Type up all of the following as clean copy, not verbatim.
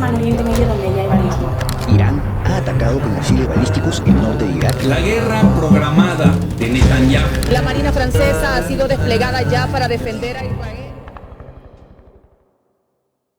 Al Oriente Medio donde ya hay varios, ¿no? Irán ha atacado con misiles balísticos el norte de Irak. La guerra programada de Netanyahu. La Marina francesa ha sido desplegada ya para defender a Israel.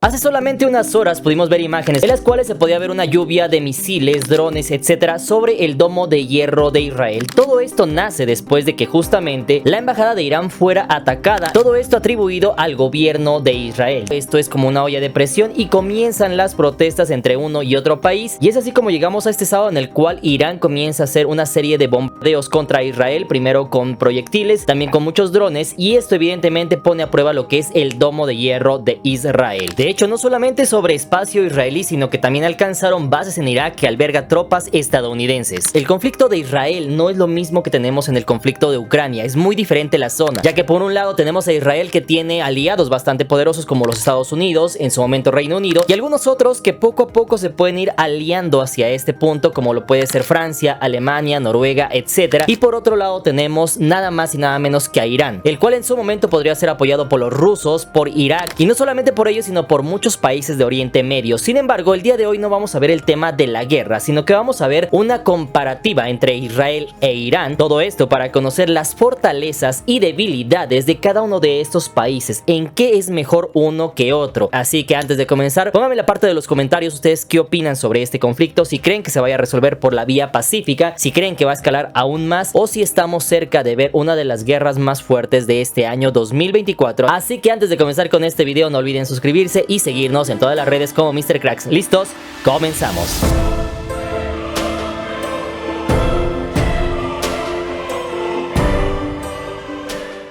Hace solamente unas horas pudimos ver imágenes en las cuales se podía ver una lluvia de misiles, drones, etcétera sobre el domo de hierro de Israel. Todo esto nace después de que justamente la embajada de Irán fuera atacada. Todo esto atribuido al gobierno de Israel. Esto es como una olla de presión y comienzan las protestas entre uno y otro país. Y es así como llegamos a este sábado en el cual Irán comienza a hacer una serie de bombardeos contra Israel. Primero con proyectiles, también con muchos drones. Y esto evidentemente pone a prueba lo que es el domo de hierro de Israel. De hecho, no solamente sobre espacio israelí, sino que también alcanzaron bases en Irak que alberga tropas estadounidenses. El conflicto de Israel no es lo mismo que tenemos en el conflicto de Ucrania, es muy diferente la zona, ya que por un lado tenemos a Israel que tiene aliados bastante poderosos como los Estados Unidos, en su momento Reino Unido, y algunos otros que poco a poco se pueden ir aliando hacia este punto, como lo puede ser Francia, Alemania, Noruega, etc. Y por otro lado tenemos nada más y nada menos que a Irán, el cual en su momento podría ser apoyado por los rusos, por Irak, y no solamente por ellos, sino por muchos países de Oriente Medio. Sin embargo, el día de hoy no vamos a ver el tema de la guerra, sino que vamos a ver una comparativa entre Israel e Irán. Todo esto para conocer las fortalezas y debilidades de cada uno de estos países, en qué es mejor uno que otro. Así que antes de comenzar, pónganme en la parte de los comentarios ustedes qué opinan sobre este conflicto, si creen que se vaya a resolver por la vía pacífica, si creen que va a escalar aún más o si estamos cerca de ver una de las guerras más fuertes de este año 2024. Así que antes de comenzar con este video no olviden suscribirse y seguirnos en todas las redes como Mr. Cracks. ¿Listos? Comenzamos.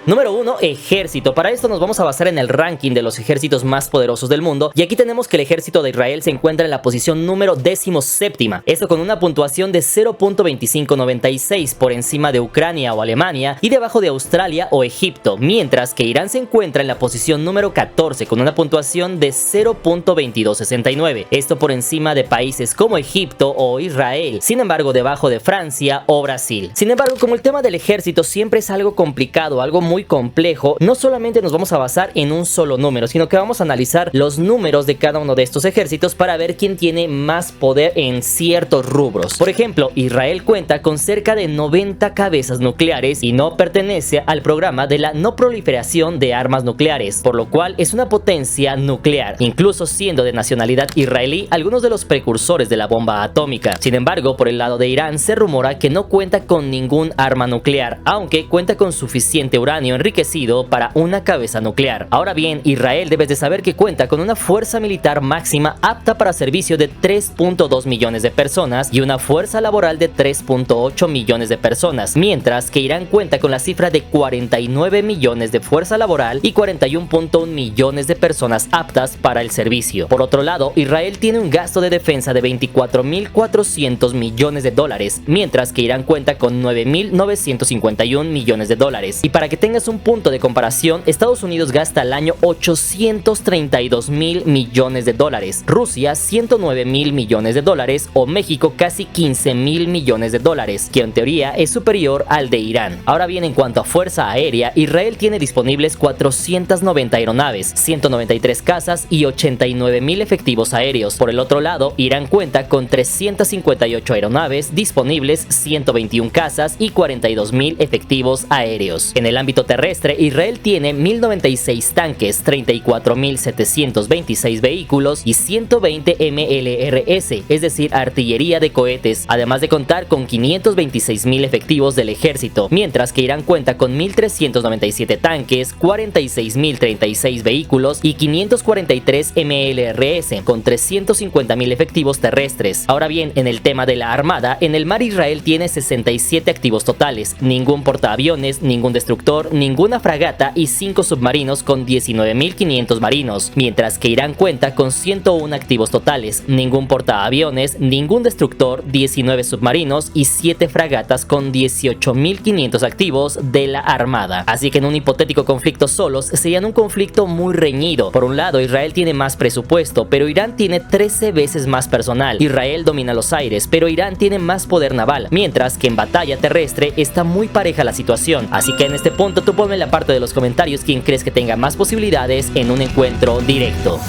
Número 1, ejército. Para esto nos vamos a basar en el ranking de los ejércitos más poderosos del mundo. Y aquí tenemos que el ejército de Israel se encuentra en la posición número 17ª. Esto con una puntuación de 0.2596 por encima de Ucrania o Alemania y debajo de Australia o Egipto. Mientras que Irán se encuentra en la posición número 14 con una puntuación de 0.2269. Esto por encima de países como Egipto o Israel. Sin embargo, debajo de Francia o Brasil. Sin embargo, como el tema del ejército siempre es algo complicado, algo muy complejo, no solamente nos vamos a basar en un solo número, sino que vamos a analizar los números de cada uno de estos ejércitos para ver quién tiene más poder en ciertos rubros. Por ejemplo, Israel cuenta con cerca de 90 cabezas nucleares y no pertenece al programa de la no proliferación de armas nucleares, por lo cual es una potencia nuclear, incluso siendo de nacionalidad israelí algunos de los precursores de la bomba atómica. Sin embargo, por el lado de Irán se rumora que no cuenta con ningún arma nuclear, aunque cuenta con suficiente uranio enriquecido para una cabeza nuclear. Ahora bien, Israel debes de saber que cuenta con una fuerza militar máxima apta para servicio de 3.2 millones de personas y una fuerza laboral de 3.8 millones de personas, mientras que Irán cuenta con la cifra de 49 millones de fuerza laboral y 41.1 millones de personas aptas para el servicio. Por otro lado, Israel tiene un gasto de defensa de 24.400 millones de dólares, mientras que Irán cuenta con 9.951 millones de dólares. Y para que tengas un punto de comparación, Estados Unidos gasta al año 832.000 millones de dólares, Rusia 109.000 millones de dólares o México casi 15.000 millones de dólares, que en teoría es superior al de Irán. Ahora bien, en cuanto a fuerza aérea, Israel tiene disponibles 490 aeronaves, 193 cazas y 89.000 efectivos aéreos. Por el otro lado, Irán cuenta con 358 aeronaves disponibles, 121 cazas y 42.000 efectivos aéreos. En el ámbito terrestre, Israel tiene 1096 tanques, 34.726 vehículos y 120 MLRS, es decir, artillería de cohetes, además de contar con 526.000 efectivos del ejército, mientras que Irán cuenta con 1.397 tanques, 46.036 vehículos y 543 MLRS, con 350.000 efectivos terrestres. Ahora bien, en el tema de la armada, en el mar Israel tiene 67 activos totales, ningún portaaviones, ningún destructor, ninguna fragata y 5 submarinos con 19.500 marinos, mientras que Irán cuenta con 101 activos totales, ningún portaaviones, ningún destructor, 19 submarinos y 7 fragatas con 18.500 activos de la armada. Así que en un hipotético conflicto solos serían un conflicto muy reñido. Por un lado, Israel tiene más presupuesto, pero Irán tiene 13 veces más personal. Israel domina los aires, pero Irán tiene más poder naval, mientras que en batalla terrestre está muy pareja la situación. Así que en este punto tú ponme en la parte de los comentarios quién crees que tenga más posibilidades en un encuentro directo.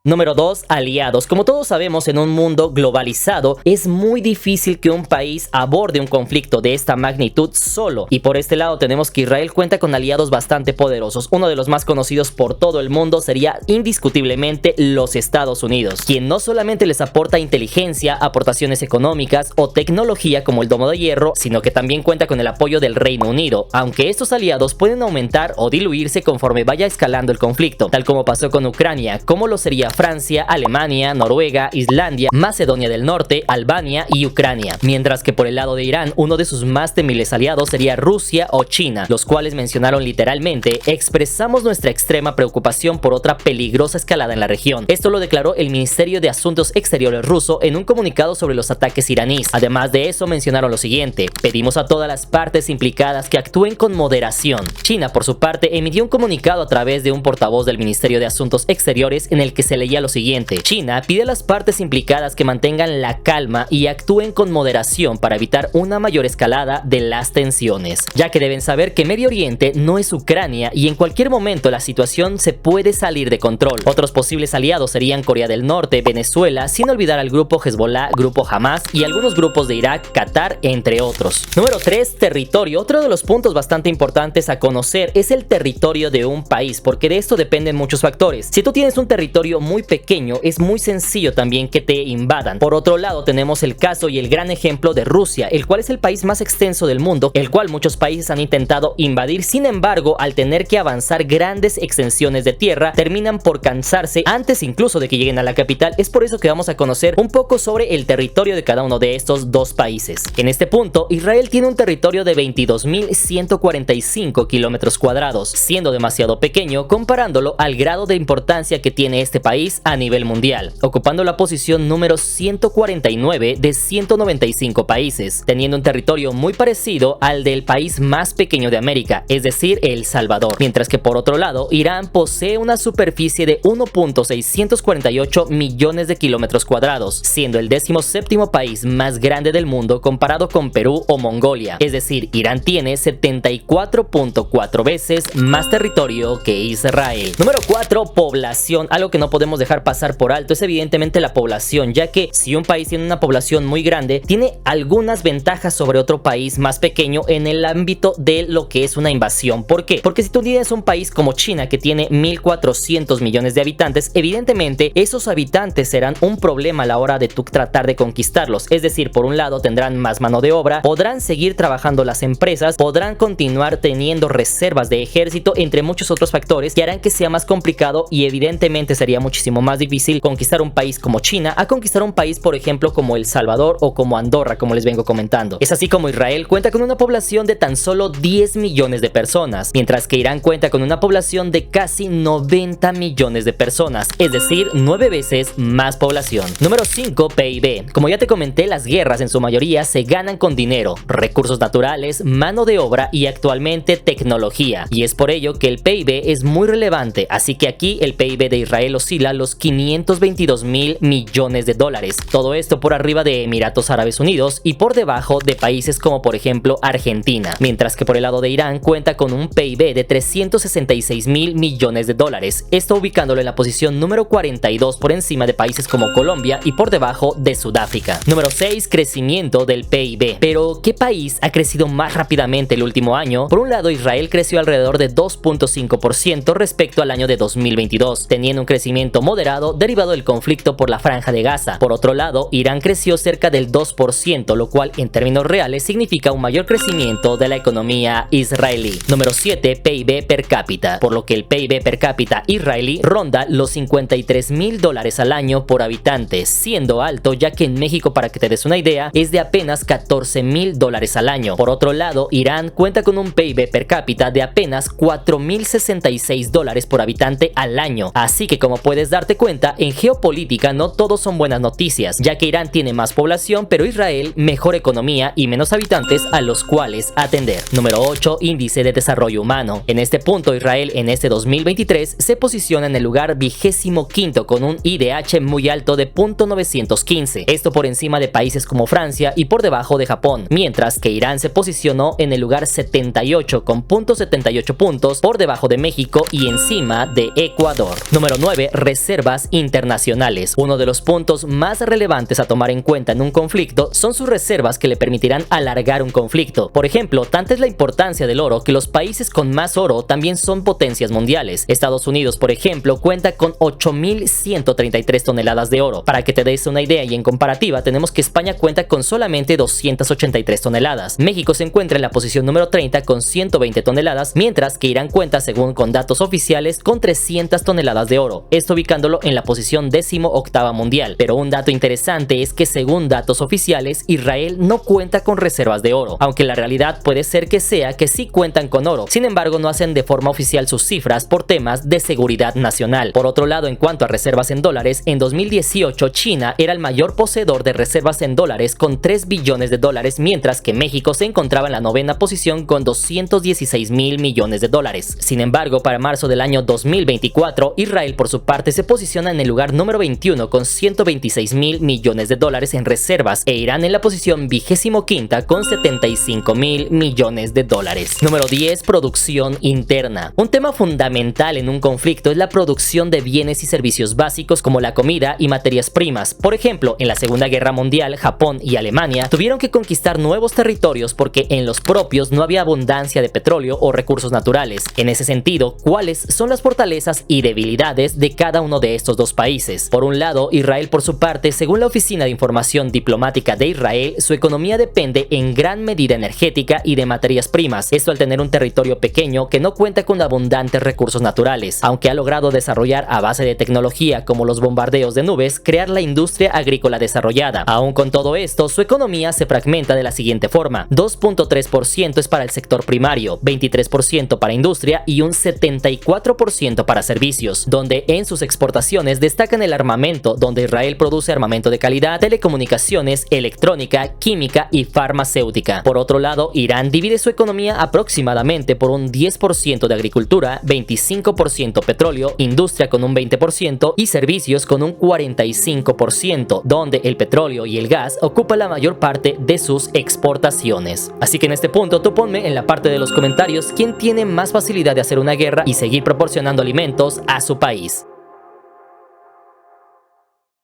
Número 2, aliados. Como todos sabemos, en un mundo globalizado es muy difícil que un país aborde un conflicto de esta magnitud solo. Y por este lado tenemos que Israel cuenta con aliados bastante poderosos. Uno de los más conocidos por todo el mundo sería indiscutiblemente los Estados Unidos, quien no solamente les aporta inteligencia, aportaciones económicas o tecnología como el Domo de Hierro, sino que también cuenta con el apoyo del Reino Unido, aunque estos aliados pueden aumentar o diluirse conforme vaya escalando el conflicto, tal como pasó con Ucrania, como lo sería Francia, Alemania, Noruega, Islandia, Macedonia del Norte, Albania y Ucrania. Mientras que por el lado de Irán, uno de sus más temibles aliados sería Rusia o China, los cuales mencionaron literalmente: expresamos nuestra extrema preocupación por otra peligrosa escalada en la región. Esto lo declaró el Ministerio de Asuntos Exteriores ruso en un comunicado sobre los ataques iraníes. Además de eso mencionaron lo siguiente: pedimos a todas las partes implicadas que actúen con moderación. China, por su parte, emitió un comunicado a través de un portavoz del Ministerio de Asuntos Exteriores en el que se leía lo siguiente: China pide a las partes implicadas que mantengan la calma y actúen con moderación para evitar una mayor escalada de las tensiones, ya que deben saber que Medio Oriente no es Ucrania y en cualquier momento la situación se puede salir de control. Otros posibles aliados serían Corea del Norte, Venezuela, sin olvidar al grupo Hezbollah, grupo Hamas y algunos grupos de Irak, Qatar, entre otros. Número 3, territorio. Otro de los puntos bastante importantes a conocer es el territorio de un país, porque de esto dependen muchos factores. Si tú tienes un territorio muy pequeño, es muy sencillo también que te invadan. Por otro lado, tenemos el caso y el gran ejemplo de Rusia, el cual es el país más extenso del mundo, el cual muchos países han intentado invadir. Sin embargo, al tener que avanzar grandes extensiones de tierra, terminan por cansarse antes incluso de que lleguen a la capital. Es por eso que vamos a conocer un poco sobre el territorio de cada uno de estos dos países. En este punto, Israel tiene un territorio de 22.145 kilómetros cuadrados, siendo demasiado pequeño comparándolo al grado de importancia que tiene este país a nivel mundial, ocupando la posición número 149 de 195 países, teniendo un territorio muy parecido al del país más pequeño de América, es decir, El Salvador. Mientras que por otro lado, Irán posee una superficie de 1.648 millones de kilómetros cuadrados, siendo el 17º país más grande del mundo comparado con Perú o Mongolia. Es decir, Irán tiene 74.4 veces más territorio que Israel. Número 4, población. Algo que no podemos dejar pasar por alto es evidentemente la población, ya que si un país tiene una población muy grande, tiene algunas ventajas sobre otro país más pequeño en el ámbito de lo que es una invasión. ¿Por qué? Porque si tú tienes un país como China que tiene 1.400 millones de habitantes, evidentemente esos habitantes serán un problema a la hora de tú tratar de conquistarlos. Es decir, por un lado tendrán más mano de obra, podrán seguir trabajando las empresas, podrán continuar teniendo reservas de ejército, entre muchos otros factores que harán que sea más complicado, y evidentemente sería muchísimo más difícil conquistar un país como China a conquistar un país, por ejemplo, como El Salvador o como Andorra, como les vengo comentando. Es así como Israel cuenta con una población de tan solo 10 millones de personas, mientras que Irán cuenta con una población de casi 90 millones de personas, es decir, 9 veces más población. Número 5, PIB. Como ya te comenté, las guerras en su mayoría se ganan con dinero, recursos naturales, mano de obra y actualmente tecnología, y es por ello que el PIB es muy relevante. Así que aquí el PIB de Israel oscila los 522.000 millones de dólares, todo esto por arriba de Emiratos Árabes Unidos y por debajo de países como por ejemplo Argentina, mientras que por el lado de Irán cuenta con un PIB de 366.000 millones de dólares, esto ubicándolo en la posición número 42 por encima de países como Colombia y por debajo de Sudáfrica. Número 6, crecimiento del PIB. Pero ¿qué país ha crecido más rápidamente el último año? Por un lado, Israel creció alrededor de 2.5% respecto al año de 2022, teniendo un crecimiento moderado derivado del conflicto por la Franja de Gaza. Por otro lado, Irán creció cerca del 2%, lo cual en términos reales significa un mayor crecimiento de la economía israelí. Número 7, PIB per cápita, por lo que el PIB per cápita israelí ronda los $53.000 al año por habitante, siendo alto ya que en México, para que te des una idea, es de apenas $14.000 al año. Por otro lado, Irán cuenta con un PIB per cápita de apenas $4.066 por habitante al año. Así que, como puedes darte cuenta, en geopolítica no todos son buenas noticias, ya que Irán tiene más población, pero Israel mejor economía y menos habitantes a los cuales atender. Número 8, índice de desarrollo humano. En este punto, Israel en este 2023 se posiciona en el lugar 25º con un IDH muy alto de .915, esto por encima de países como Francia y por debajo de Japón, mientras que Irán se posicionó en el lugar 78 con .78 puntos por debajo de México y encima de Ecuador. Número 9, reservas internacionales. Uno de los puntos más relevantes a tomar en cuenta en un conflicto son sus reservas que le permitirán alargar un conflicto. Por ejemplo, tanta es la importancia del oro que los países con más oro también son potencias mundiales. Estados Unidos, por ejemplo, cuenta con 8.133 toneladas de oro. Para que te des una idea y en comparativa, tenemos que España cuenta con solamente 283 toneladas. México se encuentra en la posición número 30 con 120 toneladas, mientras que Irán cuenta, según con datos oficiales, con 300 toneladas de oro, esto ubicándolo en la posición 18ª mundial. Pero un dato interesante es que según datos oficiales, Israel no cuenta con reservas de oro, aunque la realidad puede ser que sea que sí cuentan con oro. Sin embargo, no hacen de forma oficial sus cifras por temas de seguridad nacional. Por otro lado, en cuanto a reservas en dólares, en 2018 China era el mayor poseedor de reservas en dólares con 3 billones de dólares, mientras que México se encontraba en la 9ª posición con 216.000 millones de dólares. Sin embargo, para marzo del año 2024, Israel por su parte se posiciona en el lugar número 21 con 126.000 millones de dólares en reservas e Irán en la posición 25ª con 75.000 millones de dólares. Número 10. Producción interna. Un tema fundamental en un conflicto es la producción de bienes y servicios básicos como la comida y materias primas. Por ejemplo, en la Segunda Guerra Mundial, Japón y Alemania tuvieron que conquistar nuevos territorios porque en los propios no había abundancia de petróleo o recursos naturales. En ese sentido, ¿cuáles son las fortalezas y debilidades de cada uno de estos dos países? Por un lado, Israel por su parte, según la Oficina de Información Diplomática de Israel, su economía depende en gran medida energética y de materias primas. Esto al tener un territorio pequeño que no cuenta con abundantes recursos naturales, aunque ha logrado desarrollar a base de tecnología como los bombardeos de nubes, crear la industria agrícola desarrollada. Aún con todo esto, su economía se fragmenta de la siguiente forma: 2.3% es para el sector primario, 23% para industria y un 74% para servicios, donde en sus exportaciones destacan el armamento, donde Israel produce armamento de calidad, telecomunicaciones, electrónica, química y farmacéutica. Por otro lado, Irán divide su economía aproximadamente por un 10% de agricultura, 25% petróleo, industria con un 20% y servicios con un 45%, donde el petróleo y el gas ocupan la mayor parte de sus exportaciones. Así que en este punto tú ponme en la parte de los comentarios quién tiene más facilidad de hacer una guerra y seguir proporcionando alimentos a su país.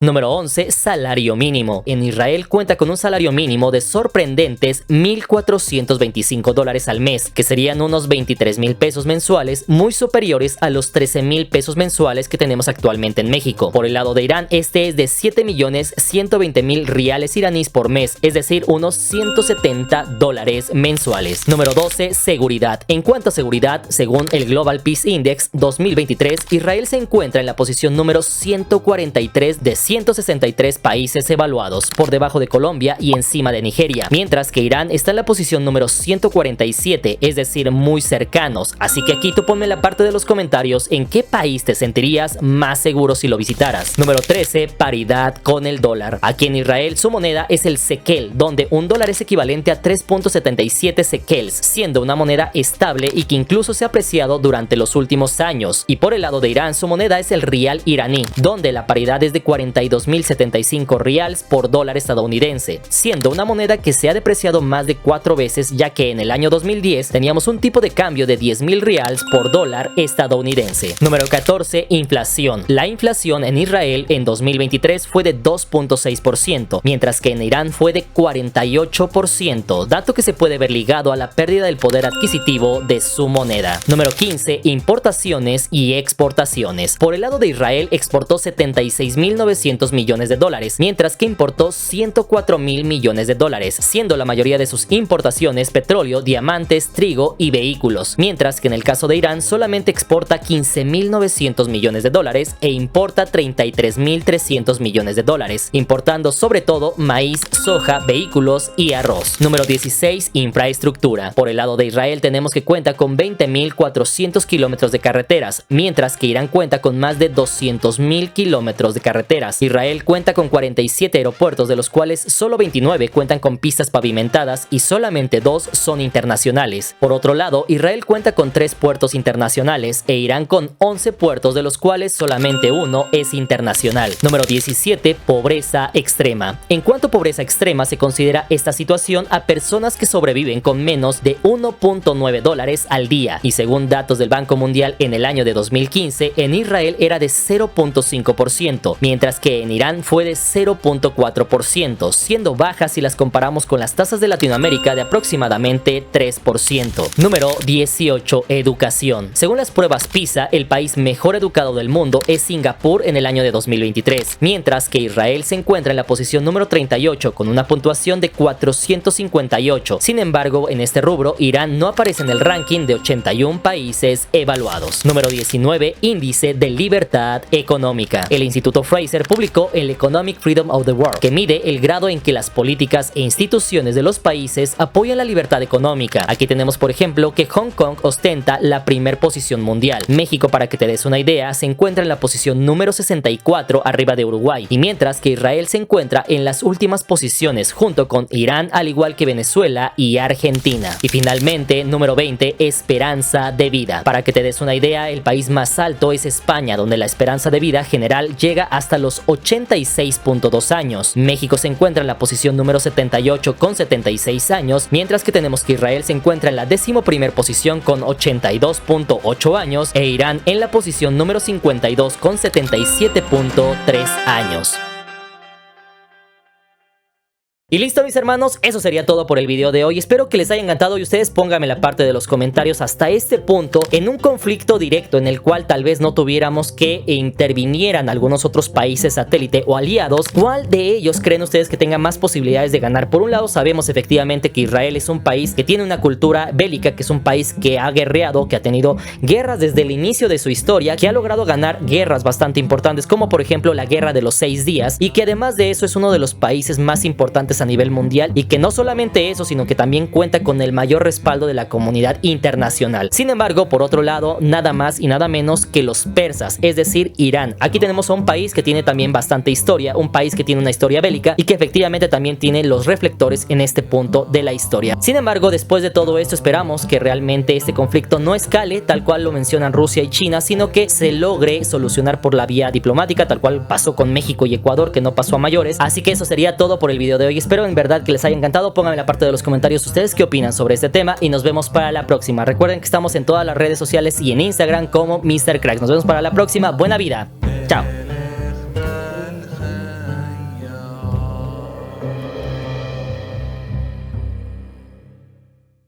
Número 11. Salario mínimo. En Israel cuenta con un salario mínimo de sorprendentes $1.425 al mes, que serían unos 23.000 pesos mensuales, muy superiores a los 13.000 pesos mensuales que tenemos actualmente en México. Por el lado de Irán, este es de 7.120.000 riales iraníes por mes, es decir, unos $170 mensuales. Número 12. Seguridad. En cuanto a seguridad, según el Global Peace Index 2023, Israel se encuentra en la posición número 143 de 163 países evaluados, por debajo de Colombia y encima de Nigeria, mientras que Irán está en la posición número 147, es decir, muy cercanos. Así que aquí tú ponme en la parte de los comentarios en qué país te sentirías más seguro si lo visitaras. Número 13. Paridad con el dólar. Aquí en Israel su moneda es el shekel, donde un dólar es equivalente a 3.77 shekels, siendo una moneda estable y que incluso se ha apreciado durante los últimos años. Y por el lado de Irán su moneda es el rial iraní, donde la paridad es de 42.075 rials por dólar estadounidense, siendo una moneda que se ha depreciado más de 4 veces, ya que en el año 2010 teníamos un tipo de cambio de 10.000 rials por dólar estadounidense. Número 14. Inflación. La inflación en Israel en 2023 fue de 2.6%, mientras que en Irán fue de 48%, dato que se puede ver ligado a la pérdida del poder adquisitivo de su moneda. Número 15. Importaciones y exportaciones. Por el lado de Israel exportó 76.900 millones de dólares, mientras que importó 104.000 millones de dólares, siendo la mayoría de sus importaciones petróleo, diamantes, trigo y vehículos, mientras que en el caso de Irán solamente exporta 15.900 millones de dólares e importa 33.300 millones de dólares, importando sobre todo maíz, soja, vehículos y arroz. Número 16. Infraestructura. Por el lado de Israel tenemos que cuenta con 20.400 kilómetros de carreteras, mientras que Irán cuenta con más de 200.000 kilómetros de carreteras. Israel cuenta con 47 aeropuertos, de los cuales solo 29 cuentan con pistas pavimentadas y solamente 2 son internacionales. Por otro lado, Israel cuenta con 3 puertos internacionales e Irán con 11 puertos, de los cuales solamente uno es internacional. Número 17. Pobreza extrema. En cuanto a pobreza extrema, se considera esta situación a personas que sobreviven con menos de $1.9 al día, y según datos del Banco Mundial, en el año de 2015 en Israel era de 0.5%, mientras que en Irán fue de 0.4%, siendo bajas si las comparamos con las tasas de Latinoamérica de aproximadamente 3%. Número 18. Educación. Según las pruebas PISA, el país mejor educado del mundo es Singapur en el año de 2023, mientras que Israel se encuentra en la posición número 38 con una puntuación de 458. Sin embargo, en este rubro, Irán no aparece en el ranking de 81 países evaluados. Número 19. Índice de libertad económica. El Instituto Fraser publicó el Economic Freedom of the World, que mide el grado en que las políticas e instituciones de los países apoyan la libertad económica. Aquí tenemos, por ejemplo, que Hong Kong ostenta la primer posición mundial. México, para que te des una idea, se encuentra en la posición número 64 arriba de Uruguay, y mientras que Israel se encuentra en las últimas posiciones junto con Irán, al igual que Venezuela y Argentina. Y finalmente, número 20, esperanza de vida. Para que te des una idea, el país más alto es España, donde la esperanza de vida general llega hasta los 86.2 años. México se encuentra en la posición número 78 con 76 años, mientras que tenemos que Israel se encuentra en la 11ª posición con 82.8 años e Irán en la posición número 52 con 77.3 años. Y listo, mis hermanos, eso sería todo por el video de hoy. Espero que les haya encantado y ustedes pónganme en la parte de los comentarios hasta este punto, en un conflicto directo en el cual tal vez no tuviéramos que intervinieran algunos otros países satélite o aliados, ¿cuál de ellos creen ustedes que tenga más posibilidades de ganar? Por un lado, sabemos efectivamente que Israel es un país que tiene una cultura bélica, que es un país que ha guerreado, que ha tenido guerras desde el inicio de su historia, que ha logrado ganar guerras bastante importantes, como por ejemplo la Guerra de los 6 días, y que además de eso es uno de los países más importantes a nivel mundial, y que no solamente eso, sino que también cuenta con el mayor respaldo de la comunidad internacional. Sin embargo, por otro lado, nada más y nada menos que los persas, es decir, Irán. Aquí tenemos a un país que tiene también bastante historia, un país que tiene una historia bélica y que efectivamente también tiene los reflectores en este punto de la historia. Sin embargo, después de todo esto, esperamos que realmente este conflicto no escale tal cual lo mencionan Rusia y China, sino que se logre solucionar por la vía diplomática, tal cual pasó con México y Ecuador, que no pasó a mayores. Así que eso sería todo por el video de hoy. Espero en verdad que les haya encantado. Pónganme en la parte de los comentarios ustedes qué opinan sobre este tema y nos vemos para la próxima. Recuerden que estamos en todas las redes sociales y en Instagram como MrCrack. Nos vemos para la próxima. Buena vida. Chao.